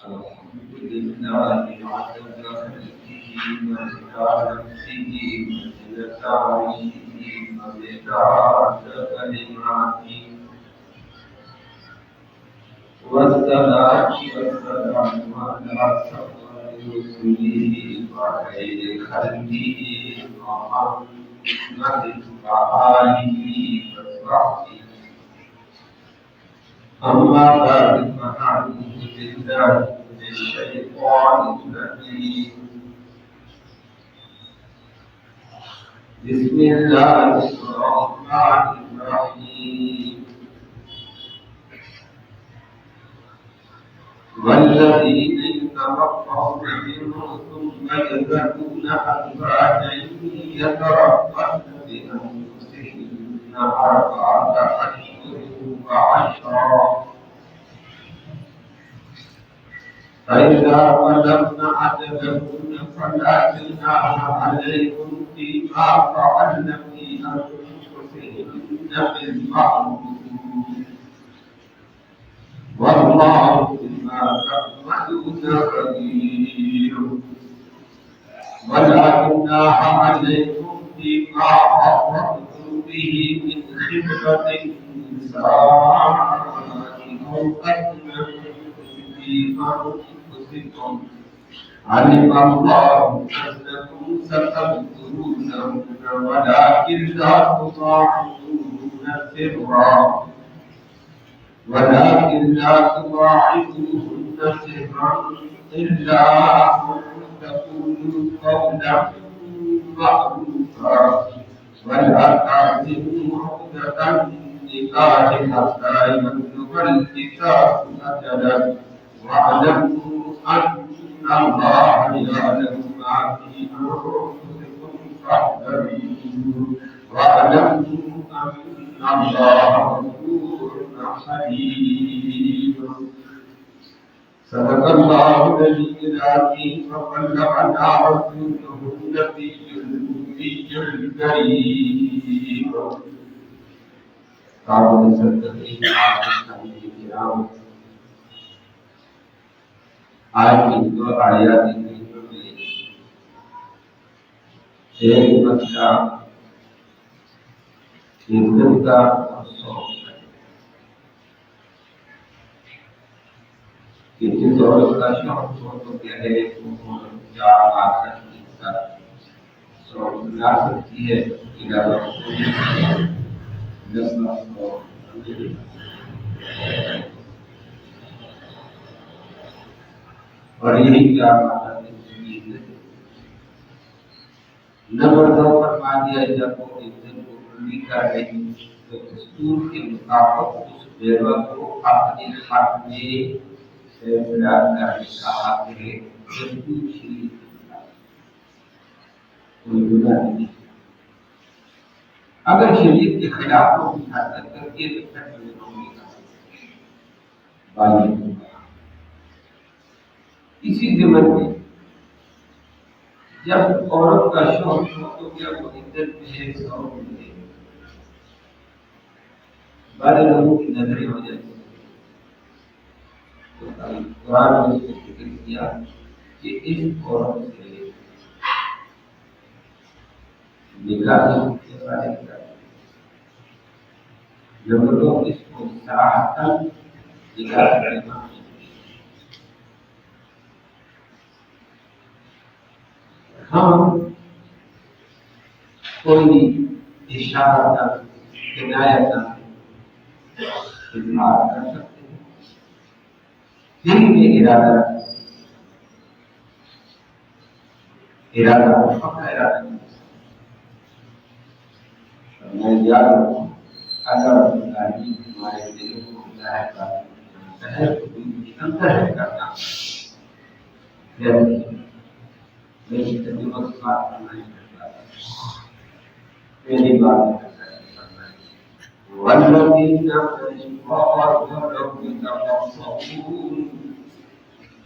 الحمد لله عدد خلقه ومقدار نفسه وزنة عرشه ومداد كلماته والصلاة والسلام على سفر رسله وخير خلقه محمد وآله وصحبه أما بعد فأعوذ بالله من الشيطان الرجيم بسم الله الرحمن الرحيم والذين يتوفون منهم ثم يذرون أزواجا يتربصن بأنفسهن أربعة أشهر وعشرا فإذا بلغن أجلهن فلا جناح عليكم فيما فعلن في أنفسهن بالمعروف والله بما تعملون خبير ولا جناح عليكم فيما أخطأتم به من خطبة النساء أو أكننتم في أنفسكم علم الله أنكم ستذكرونهن ولكن لا تضاعفوهن سرا إلا أن تقولوا قولا معروفا ولا تعزموا عقدة النكاح حتى يبلغ الكتاب أجله واعلموا أن الله يعلم ما في أنفسكم فاحذروه واعلموا أن الله غفور حليم صدق الله العلي العظيم وبلغنا رسوله النبي الكريم قابل صدقين الكرام آج کی دو آیات میں ایک مسئلہ عزت کا اور شوق ہے کہ جس عورت کا شوق ہو تو کیا ہے وہ کیا آخر کی شوق لا سکتی ہے اور یہی کیا مانا زندگی ہے نمبر 2 فرما دیا جب وہ عزت کو پوری کر رہی تو دستور کے مطابق اس بیوہ کو اپنے حق میں فیصلہ کرنے کا حق ہے دستور شریف کوئی گناہ نہیں اگر شریعت کے خلاف وہ حرکت کرتی ہے تو پھر ہوگی بالی اسی زمن میں جب عورت کا شوق ہو تو کیا وہ عزت میں ہے شوق میں ہے بعض لوگوں کی نظریں ہو جاتی ہیں تو قرآن نے اس کو ذکر کیا کہ اس عورت سے نکاح کے بارے میں جب لوگ اس کو صراحتاً نکاح کرنا ہم کوئی اشارہ کر کنایہ کر اظہار کر سکتے ہیں دل میں ارادہ پکا ارادہ میں یاد رکھوں اگر تعلیم ہمارے دلوں کو ظاہر کرنا میری تجربہ بات کرنا ہی کرتا ہے میری بات کرنا ہے والذین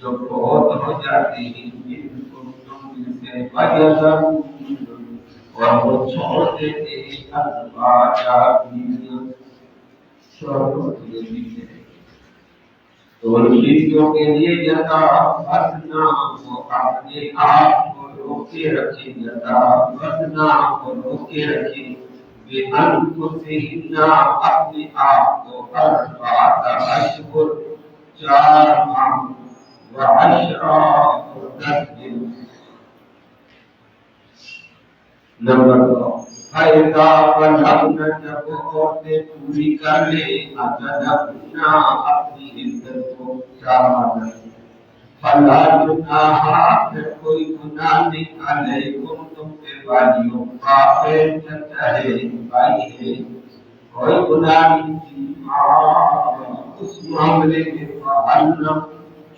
جو بہت ہو جاتے ہیں جن کو تم سے وجہ اور وہ چھوڑ دیتے ہیں ازواج شوہروں کے لیے تو لڑکیوں کے لیے جتا بدنا وہ اپنے آپ کو روکے رکھے، جتا بدنا کو روکے رکھے، بے انفسہن اپنے آپ کو، اربعۃ اشہر 4 ماہ، وعشرا اور 10 دن۔ نمبر 2، فَإِذَا بَلَغْنَ جب عورتیں پوری کر لیں اجلہن اپنی عدت کو 4 ماہ تک، فَلَا جُنَاحَ پھر کوئی گناہ نہیں علیکم تم پہ بالیوں باپ چاہے بھائی ہے، کوئی گناہ نہیں اس معاملے میں فعلنا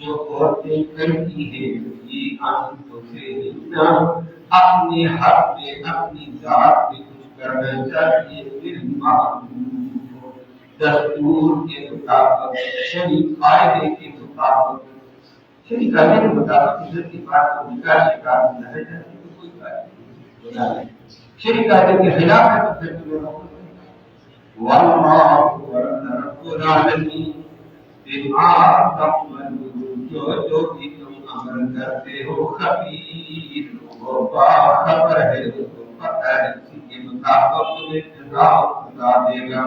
جو عورتیں کرتی ہیں، یہ انفسہن اپنے حق میں اپنی ذات میں کچھ کرنا چاہیے، بالمعروف دستور کے مطابق، شرعی قاعدے کے مطابق، شرعی قاعدے کے مطابق عزت کی بات کو نکاح شکار میں رہ جاتی تو کوئی بات نہیں، شرعی قاعدے کے خلاف ہے تو پھر تمہیں روک واللہ رب العالمین بما تعملون جو بھی تم عمل کرتے ہو خبیر وہ باخبر ہے، اس کو پتہ ہے، اسی کے مطابق تمہیں جزا خدا دے گا۔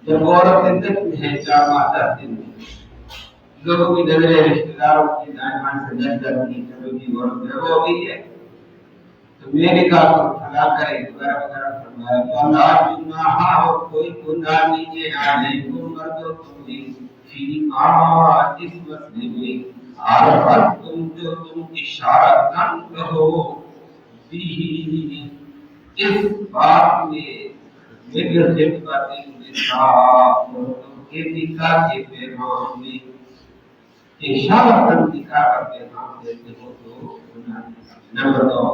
جب عورت عدت میں ہے 4 ماہ 10 دن میں، لوگوں کی نظریں رشتے داروں کی دائمان سے جل جاتی، چلو جی عورت ہے وہ بھی ہے تو میرے کا بھلا کرے وغیرہ وغیرہ فرمایا، تو اللہ جناح اور کوئی گناہ نہیں ہے علیکم مردوں تمہیں فیما اس مسئلے میں عرفت تم جو تم اشارت کہو بھی اس بات میں میرے خدمت نصاب تم کے نکاح کے پیغام میں اشارت نکاح کا پیغام دیتے ہو تو گناہ نہیں۔ نمبر 2،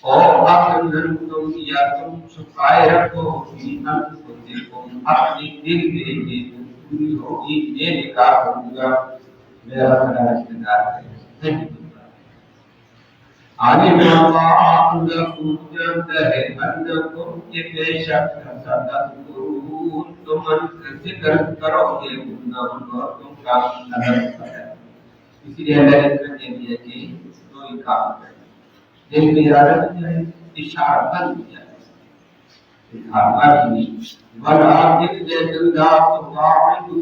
اور اپن تم یا تم چھپائے رکھو فیمن خودکم اپنی دل میں یہ پوری ہوگی، یہ نکاح ہوگا میرا بڑا رشتہ دار ہے، عالم اللہ انکم جانتا ہے انکم کے بے شک ستذکرون تم ذکر کرو گے اور تم کا نظر ہے، اسی لیے اللہ نے کہہ دیا کہ کوئی کام کرے دل میں ارادہ کیا ہے، اشارہ کیا ہے، اظہار نہیں، ولا دل زندہ تواعدو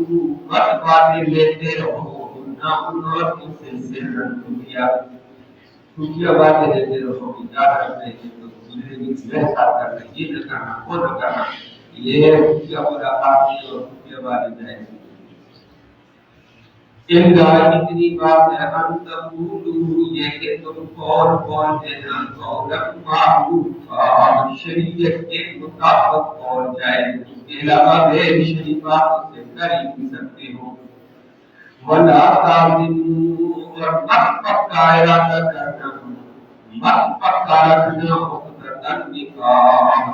بد باتیں لیتے رہو نہ اور سے سرن دنیا خفیہ باتیں لیتے رہو، یاد رکھتے ہیں تو دوسرے کی ساتھ کرنا، یہ نہ کرنا وہ نہ کرنا، یہ خفیہ ملاقات اور خفیہ باتیں جائیں اتنی بات ہے ہم تقولو یہ کہ تم قول بول دینا قولم معروفا شریعت کے مطابق قول جائے، اس کے علاوہ غیر شریع بات سے کر ہی نہیں سکتے ہو، ولا تعزموا اور مت پکا ارادہ کرنا، مت پکا رکھنا عقدۃ النکاح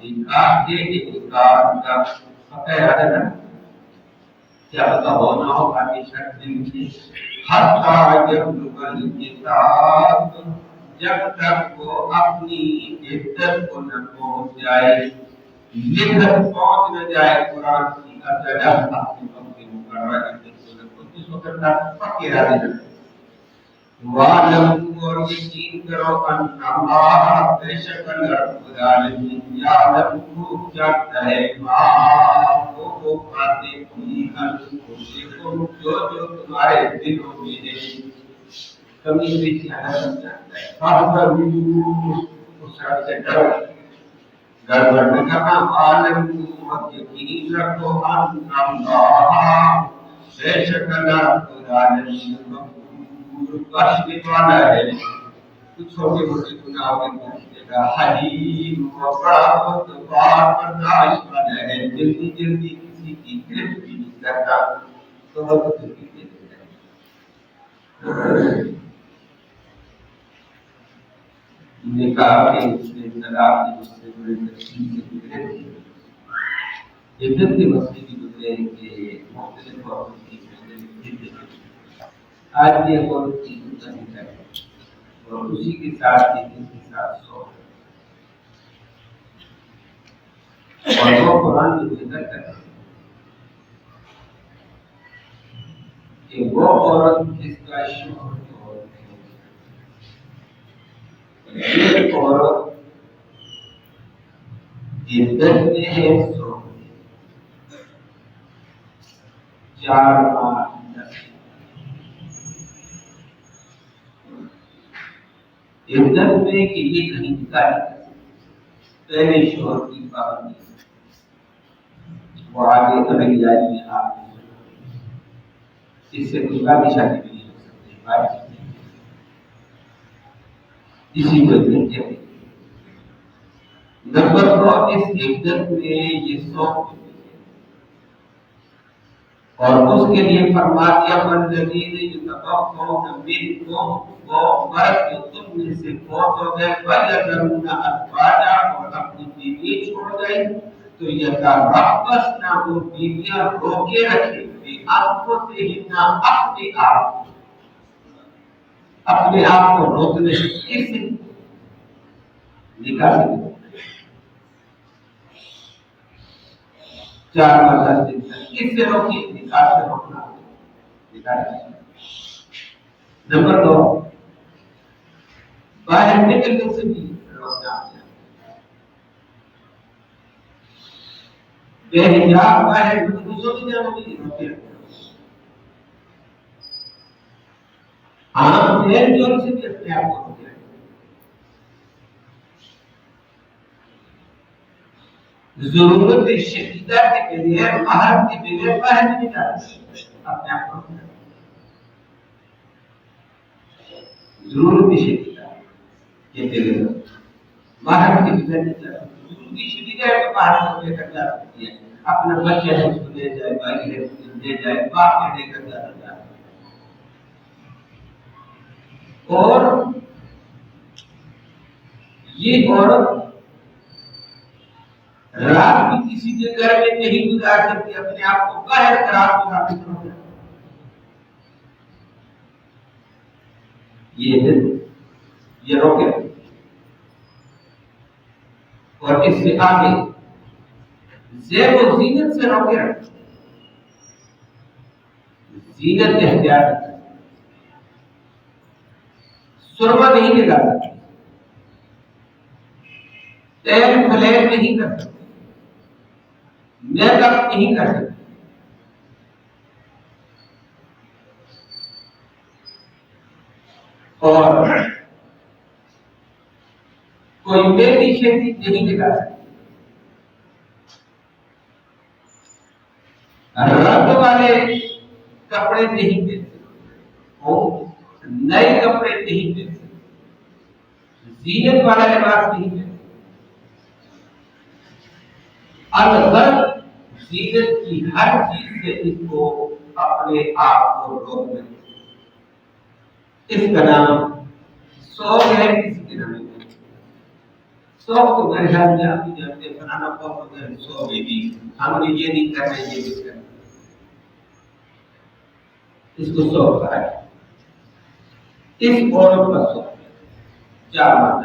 نکاح کے انکار کا پکا ارادہ کرنا کیا پتا ہو نہ ہو باقی شرط دن کی حتی یبلغ الکتاب جب تک وہ اپنی عدت کو نہ پہنچ جائے، لدت پہنچ نہ جائے قرآن کی اجلہ اپنے وقت مقررہ عدت کو نہ پہنچ، اس وقت تک پکے ارادے رکھیں۔ وَاعْلَمُوا اور یقین کرو ان اللہ بے شک اللہ رب العالمین یعلم خوب جانتا ہے ما وہ باتیں کی انفسکم جو تمہارے دلوں میں ہے، کمی بیشی اللہ جانتا ہے، فَاحْذَرُوا اس رب سے ڈرو، گڑبڑ نہ کرنا، وَاعْلَمُوا اور یقین رکھو ان اللہ بے شک اللہ رب العالمین بخشنے والا ہے، کچھ چھوٹے موٹے گناہ کے بخشنے کا، حلیم و بڑا بردبار برداشت والا ہے، جلدی جلدی کسی کی گرفت نہیں کرتا تو وقت بھی دے دیتا ہے۔ نکاح کے اس سے طلاق کے اس سے بڑے تفصیل سے گزرے عدت کے مسئلے بھی گزرے کہ مختلف وقت کی مختلف آج بھی اور چیزوں کا نکاح ہے اور اسی کے ساتھ عدت کے ساتھ سو اور وہ قرآن میں ذکر کرتے ہیں کہ وہ عورت جس کا شوہر یہ عورت عدت میں ہے 4 ماہ 10 عدت میں کہ یہ کہیں نکاح پہلے شوہر کی پابندی وہ آگے الگ جاری میں آپ اس سے کچھ بھی شادی بھی نہیں ہو سکتی اسی وجہ سے نمبر 2 اس عدت میں یہ سوچ اور اس کے لیے فرما دیا والذین یتوفون منکم وہ مرد جو تم میں سے فوت ہو گئے وَيَذَرُونَ أَزْوَاجًا اور اپنی بیوی چھوڑ گئی تو یتربصن وہ بیویاں روکے رکھے بِأَنفُسِهِنَّ اپنے آپ کو روکنے سے اس نکاح سے 4 ماہ 10 دن تک کس سے روکی نکاح سے روکنا نمبر 2 باہر نکلنے سے بھی روکنا بے حجاب باہر دوسروں کی جانب بھی روکے عام دیر جوڑ سے بھی اپنے آپ کو روکے ضرورت شدیدہ کے بغیر باہر کے بغیر باہر نہیں جاتے اپنے آپ کو ضرورت شدیدہ کے بغیر باہر کے بغیر نہیں جاتے ضرورت شدیدہ ہے تو باہر کو لے کر جا سکتی ہے اپنے بچے ہے اس کو لے جائے بھائی ہے اس کو لے جائے باپ ہے لے کر جا سکتا ہے اور یہ عورت رات بھی کسی کے گھر میں نہیں گزار سکتی اپنے آپ کو باہر رات گزارنے سکتی یہ روکے اور اس سے آگے زیب و زینت سے روکے رکھتے زینت احتیاط سرما نہیں لگا سکتے تیل فلیل نہیں کر سکتے میک اپ نہیں کر سکتے اور کوئی مہندی شہندی نہیں لگا سکتے رنگ والے کپڑے نہیں پہن سکتے نئے کپڑے نہیں پہن سکتے زینت والا لباس نہیں پہن الغرض زینت کی ہر چیز سے اس کو اپنے آپ کو روکنا اس کا نام سوگ ہے کسی کے نام سوگ تو میرے خیال میں آپ بھی جانتے ہیں فلانا پاپ اگر سوگ ہے بھی ہم نے یہ نہیں کرنا یہ بھی کرنا اس کو سوگ کہا ہے اس عورت کا سوگ 4 ماہ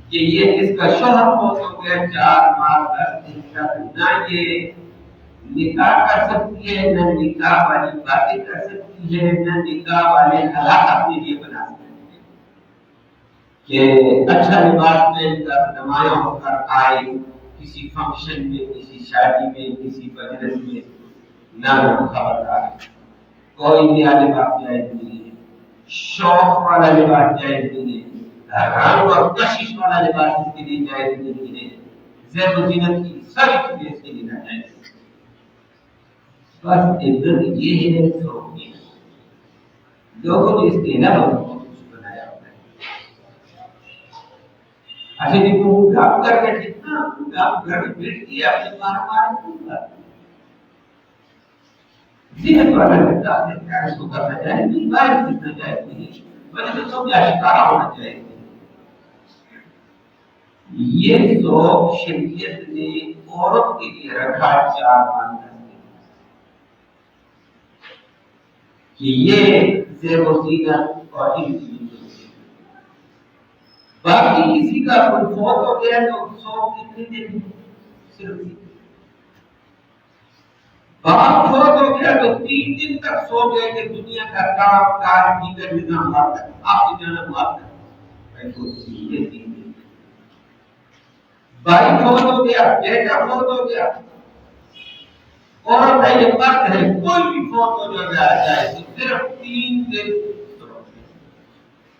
کہ یہ اس کا شوہر فوت ہو گیا 4 ماہ 10 دن تک نہ یہ نکاح کر سکتی ہے نہ نکاح والی باتیں کر سکتی ہے نہ نکاح والے حالات اپنے لیے بنا سکتی ہے کہ اچھا لباس پہن کر نمایاں ہو کر آئے کسی فنکشن میں کسی شادی میں کسی مجلس میں نہ خبردار کوئی نیا لباس جائز نہیں ہے شوق والا لباس جائز نہیں ہے رنگ اور کشش والا لباس اس کے لیے جائز نہیں ہے زیب و زینت کی ساری چیزیں اس کے لیے ناجائز ہے بس عزت یہ ہے سوگ کی لوگوں نے اس کے علاوہ بہت کچھ بنایا ہوتا ہے اچھا جی کو گاپ کر کے جتنا گاپ گھر میں بیٹھ کے اپنے مار زینت والا لگتا ہے کیا اس کو کرنا چاہیے نہیں باہر کتنا جائز نہیں بلکہ تو سب آشکارا ہونا چاہیے یہ سوگ شریعت نے عورت کے لیے رکھا 4 ماہ کہ یہ زیب و زینت اور ان چیزوں باقی کسی کا کوئی فوت ہو گیا تو سوگ کتنی دن صرف باپ فوت ہو گیا تو 3 دن تک سو گئے کہ دنیا کا کام کاج دیگر نظام بات ہے آپ کی جانا بات ہے یہ 3 دن بھائی فوت ہو گیا بیٹا فوت ہو گیا اور یہ مرد ہے کوئی بھی فوت ہو جائے تو صرف 3 دن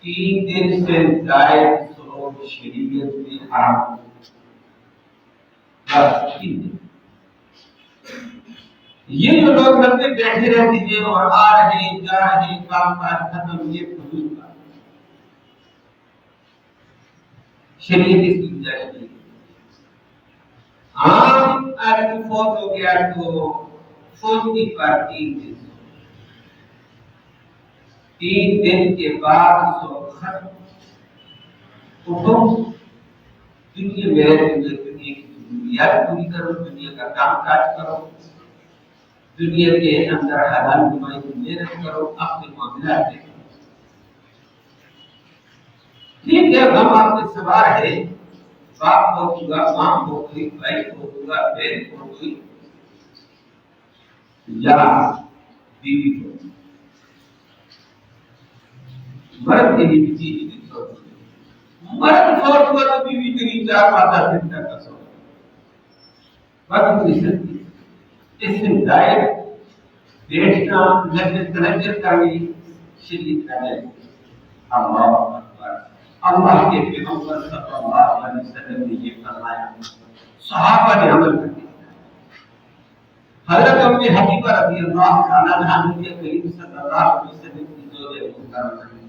3 دن سے زائد سو شریعت میں حرام بس 3 دن یہ جو لوگ لگتے بیٹھے رہتے ہیں اور آ رہے ہیں جا رہے ہیں کام کاج ختم یہ فضول کا شریعت اس کی گنجائش نہیں عام آدمی فوت ہو گیا تو سوچتی پر 3 دن کے بعد سو ختم اٹھو دنیا میں دنیا کی ضروریات پوری کرو دنیا کا کام کاج کرو دنیا کے اندر حلال کمائی کی محنت کرو اپنے معاملات دیکھو ٹھیک ہے ہم آپ کے سوار ہے باپ ہوگا ماں ہوگی بھائی ہوگا بہن ہوگی یا بیوی ہوگی مرد کے لیے چیز مرد فوت ہوا تو بیوی کے لیے 4-5 دن تک کا سو باقی اس سے ظاہر بیٹھنا تنجر کرنی شریعت کا ہے اللہ اکبر اللہ کے پیغمبر صلی اللہ علیہ وسلم نے یہ فرمایا صحابہ نے عمل کر دیا حضرت ام حبیبہ رضی اللہ تعالی عنہا نبی کریم صلی اللہ علیہ وسلم کی زوجہ محترمہ ہیں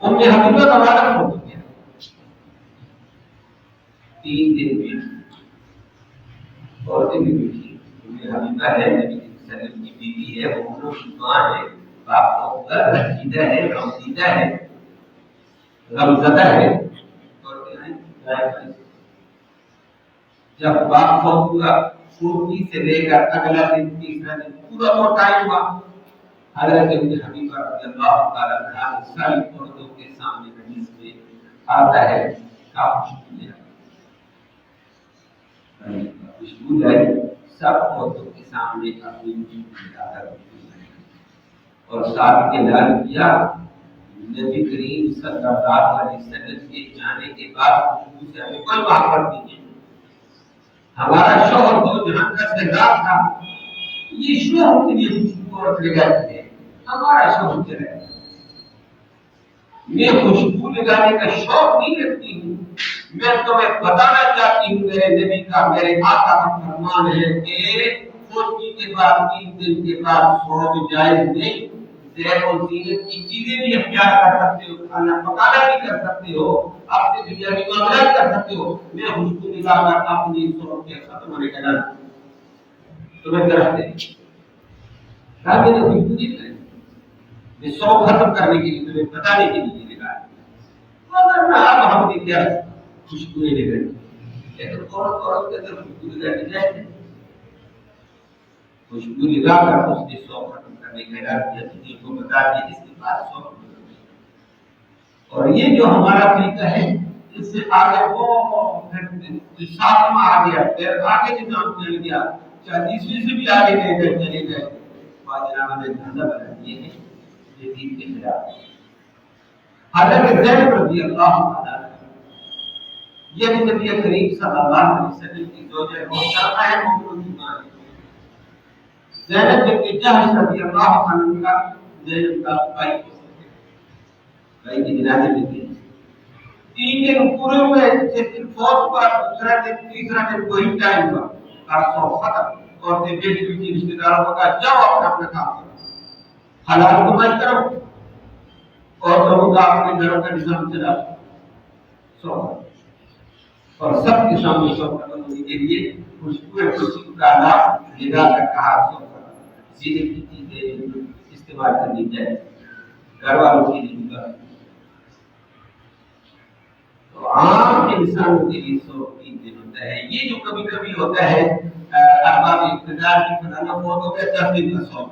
ام حبیبہ کا والد ہو گیا 3 دن میں عورتیں بھی بیٹھی ام حبیبہ ہے نبی صلی اللہ علیہ وسلم کی بیوی ہے وہ ماں ہے باپ ہوگا رشیدہ ہے غمزدہ ہے غمزدہ ہے جب باپ فوت ہوا چھوٹی سے لے کر اگلا دن تیسرا دن پورا وہ ٹائم ہوا حضرت ابن حبیبہ رضی اللہ تعالی عنہ ساری عورتوں کے سامنے حدیث میں آتا ہے خوشبو ہے سب عورتوں کے سامنے اپنی خوشبو لا کر اور ساتھ کے اعلان کیا نبی کریم صلی اللہ علیہ وسلم کے جانے کے بعد خوشبو سے ہمیں کوئی محبت نہیں ہے ہمارا شوہر تو جہاں کا سردار تھا یہ شوہر کے لیے خوشبو اور لگاتے ہیں ہمارا شوہر چلا ہے میں خوشبو لگانے کا شوق نہیں رکھتی ہوں میں تمہیں بتانا چاہتی ہوں میرے نبی کا میرے آقا کا فرمان ہے کہ فوتی کے بعد 3 دن کے بعد سونا جائز نہیں زیر و زینت کی چیزیں بھی اختیار کر سکتے ہو کھانا پکانا بھی کر سکتے ہو اپنے دنیاوی معاملات کر سکتے ہو میں خوشبو لگا کر اپنی سوچ کے ختم ہونے کا ڈر تمہیں درخت ہے کہا میں نے خوشبو نہیں کریں میں سو ختم کرنے کے لیے تمہیں بتانے کے لیے لگا مگر نہ اب ہم نے کیا خوشبو نہیں لگائی لیکن عورت کے اندر خوشبو لگانے جائے خوشبو لگا کر اس نے سو ختم کرنے کا ارادہ کیا تو کو بتا دیا اس کے بعد سو اور یہ جو ہمارا طریقہ ہے اس سے آگے وہ پھر 7واں آ گیا پھر آگے نظام چل گیا 40ویں سے بھی آگے لے گئے چلے گئے باجرہ نے دھندا بنا دیے ہیں یہ دین کے خلاف حضرت زینب رضی اللہ عنہا یہ بھی نبی کریم صلی اللہ علیہ وسلم کی زوجہ محترمہ ہے مومنوں کی ماں ہے زینب بنت جحش رضی اللہ عنہ کا زینب کا بھائی بھائی کی جنازے میں تھے 3 دن پورے ہوئے جس دن فوت ہوا دوسرا دن تیسرا دن وہی ٹائم ہوا ہر سو ختم اور دن بیٹی بیٹی رشتے داروں کو کہا جاؤ اپنا کام کرو حلال کمائی کرو اور لوگوں کا اپنے گھروں کا نظام چلا سو اور سب کے سامنے سو ختم ہونے کے لیے خوشبو خوشی کا نام لگا کر کہا سو سیدھے کی چیزیں استعمال کرنی چاہیے گھر والوں کی نہیں کریں تو عام انسانوں کے لیے 103 دن ہوتا ہے یہ جو کبھی کبھی ہوتا ہے ارباب اقتدار کی فلانا فوت ہو گیا 10 دن کا سو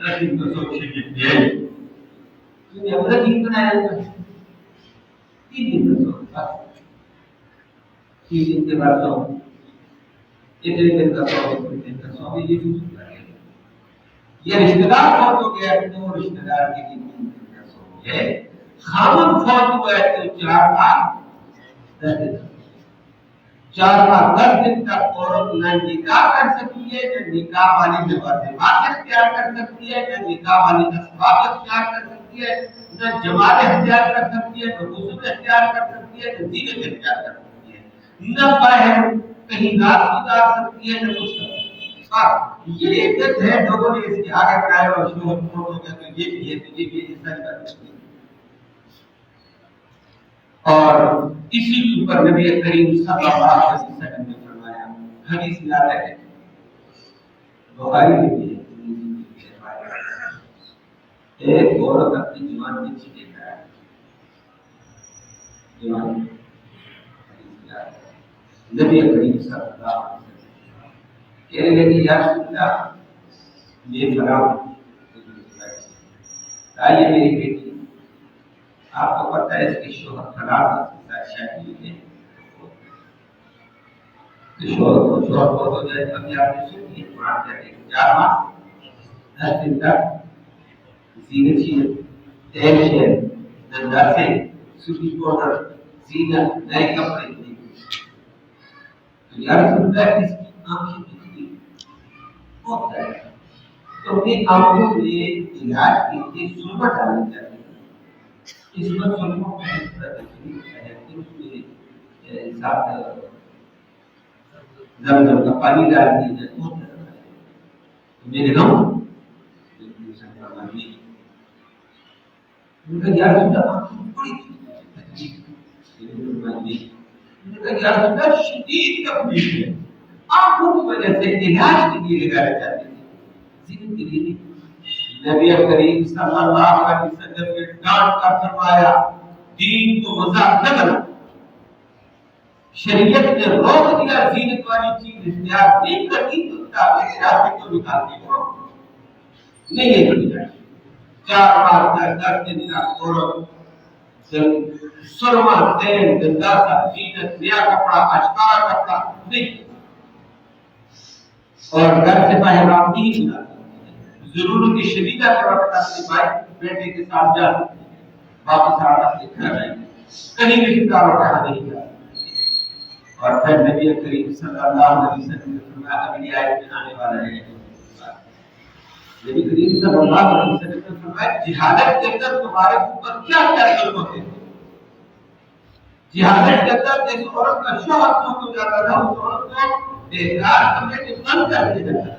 10 دن کا سو شریعت میں ہے تو یہ اپنا دین بنایا ہوا ہے 3 دن کا سو 3 دن کے بعد سو اتنے دن کا 100 دن کا 100 یہ رشتہ دار فوت ہو گیا تو رشتہ دار کے لیے 3 دن کا 100 ہے. خامن فوت ہوا ہے تو 4 ماہ 10 دن 4 ماہ 10 دن تک عورت نہ نکاح کر سکتی ہے نہ نکاح والی لوازمات اختیار کر سکتی ہے نہ نکاح والی اسباب اختیار کر سکتی ہے نہ جماعت اختیار کر سکتی ہے نہ غسل اختیار کر سکتی ہے نہ زینت اختیار کر سکتی ہے نہ باہر کہیں رات گزار سکتی ہے نہ کچھ کر سکتی ہے. یہ عدت ہے لوگوں نے اس کے آگے بڑھایا اور شوہر فوت ہو گیا تو یہ بھی ہے تو یہ بھی اس طرح کر سکتی ہے. اور اسی کے اوپر نبی کریم صلی اللہ علیہ وسلم نے فرمایا حدیث میں آتا ہے بخاری میں بھی ہے ایک عورت اپنی جوان بچی دیتا ہے جوان نبی کریم صلی اللہ علیہ وسلم کہنے لگے یا رسول اللہ یہ فلاں آئیے میری بیٹی آپ کو پتہ ہے اس کے شوہر فلاں شادی ہے شوہر کو ہو جائے ابھی آپ نے سن یہ قرآن کہتے ہیں 4 ماہ 10 دن تک زینت چیز تیل شیر ننداسے سوٹی پاؤڈر زینت نئے کپڑے تو یا رسول اللہ اس کی آنکھیں دکھتی بہت ہے تو اپنی آنکھوں میں علاج کے لیے سرما ڈالنی چاہیے. اس پر سرما ساتھ زمزم کا پانی ڈال دیا جائے بہت میرے گاؤں شدید تکلیف ہے آنکھوں کی وجہ سے علاج کے لیے لگایا جاتے ہیں زندگی کے لیے. نبی کریم صلی اللہ علیہ وسلم نے ڈانٹ کر فرمایا دین کو مذاق نہ بنا. شریعت نے روک دیا زینت والی چیز اختیار نہیں کرتی تو تاکہ راستے کو نکالتے ہو نہیں یہ کرنی چاہیے. 4 ماہ 10 دن تک عورت سرما تیل گنداسا زینت نیا کپڑا اشکارا کپڑا نہیں اور گھر سے باہر آپ نہیں جا سکتے. ضرورت شدیدہ کے وقت اپنے بھائی بیٹے کے ساتھ جا سکتے ہیں واپس آنا اپنے گھر آئیں کہیں رشتہ داروں کے یہاں نہیں جا سکتے. اور پھر نبی کریم صلی اللہ علیہ وسلم نے فرمایا اگلی آیت میں آنے والا ہے نبی کریم صلی اللہ علیہ وسلم نے فرمایا جہالت کے اندر تمہارے اوپر کیا کیا ظلم ہوتے ہیں. جہالت کے اندر جس عورت کا شوہر فوت ہو جاتا تھا اس عورت کو بیکار کمرے میں بند کر دیا جاتا تھا.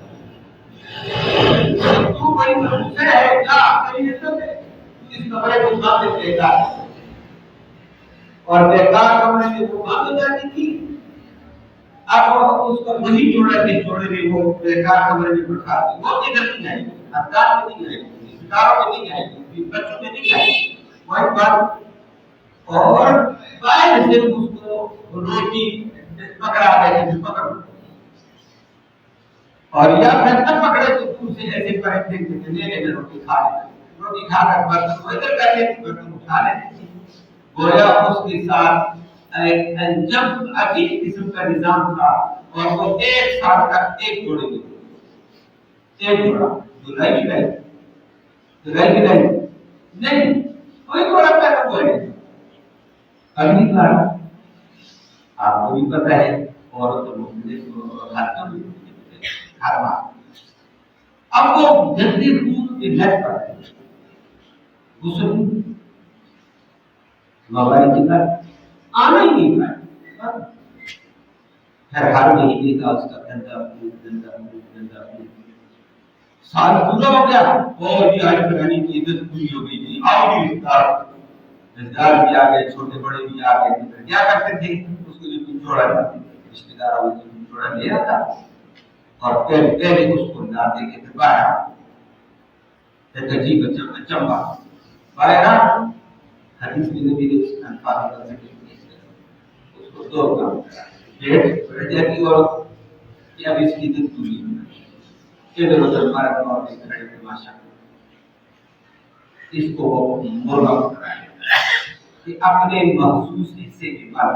تو بڑی مجھے ہے کیا میری عزت ہے اس کمرے کو بند دے گا اور بیکار کمرے میں وہ بند ہو جاتی تھی. اب اس کو وہی جوڑا جس جوڑے میں وہ بیکار کمرے میں بٹھا دی وہ ادھر نہیں آئے گی افطار میں نہیں آئے گی افطاروں میں نہیں آئے گی بچوں میں نہیں آئے گی وہی بات. اور باہر سے اس کو روٹی پکڑا دیتے تھے پکڑ اور یا پھر نہ پکڑے تو دور سے ایسے پر پھینک دیتے لے روٹی کھا لیتے روٹی کھا کر برتن کو ادھر کر لیتے برتن اٹھا لیتے تھے. گویا اس کے ساتھ ایک جب عجیب قسم کا نظام تھا اور وہ 1 سال تک ایک جوڑے میں ایک جوڑا دلائی نہیں کوئی جوڑا پیدا ہوا ہے. اگلی بار آپ کو بھی پتہ ہے عورت مختلف حالتوں میں ہر بار اب وہ جلدی دودھ کے لٹ پڑ رہے ہیں غسل موبائل کی بات آنا ہی نہیں پائے. ہر مہینے کا اس کا دھندا سال پورا ہو گیا اور یہ آج پرانی کی عزت پوری ہو گئی تھی. آؤ بھی رشتہ بھی آ گئے چھوٹے بڑے بھی آ گئے کیا کرتے تھے اس کو جو جوڑا جاتے رشتے داروں میں جوڑا لیا تھا اور پہلے اس کو لاتے کے باہر ایک عجیب چمبا باہر حدیث میں نبی نے الفاظ کا ذکر کیا اس کو 2 کام پیٹ بڑھ جاتی اور کیا بھی اس کی عزت پوری ہونا ادھر ادھر مارک اور کھڑے تماشا اس کو مرغا کرایا کہ اپنے محسوس حصے کی بات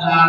4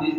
30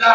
4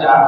4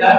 10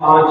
5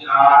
4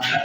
10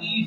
30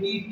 30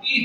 30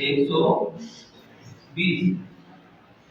120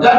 10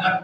10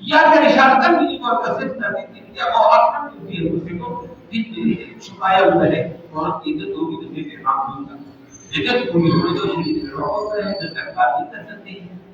Ya dari syaratan minimal kaset nanti dia mau apa dia itu supaya boleh orang itu tuh itu dia mampu. Jadi pemilu itu sih rokok dan terkait nanti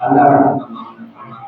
Allah tamaam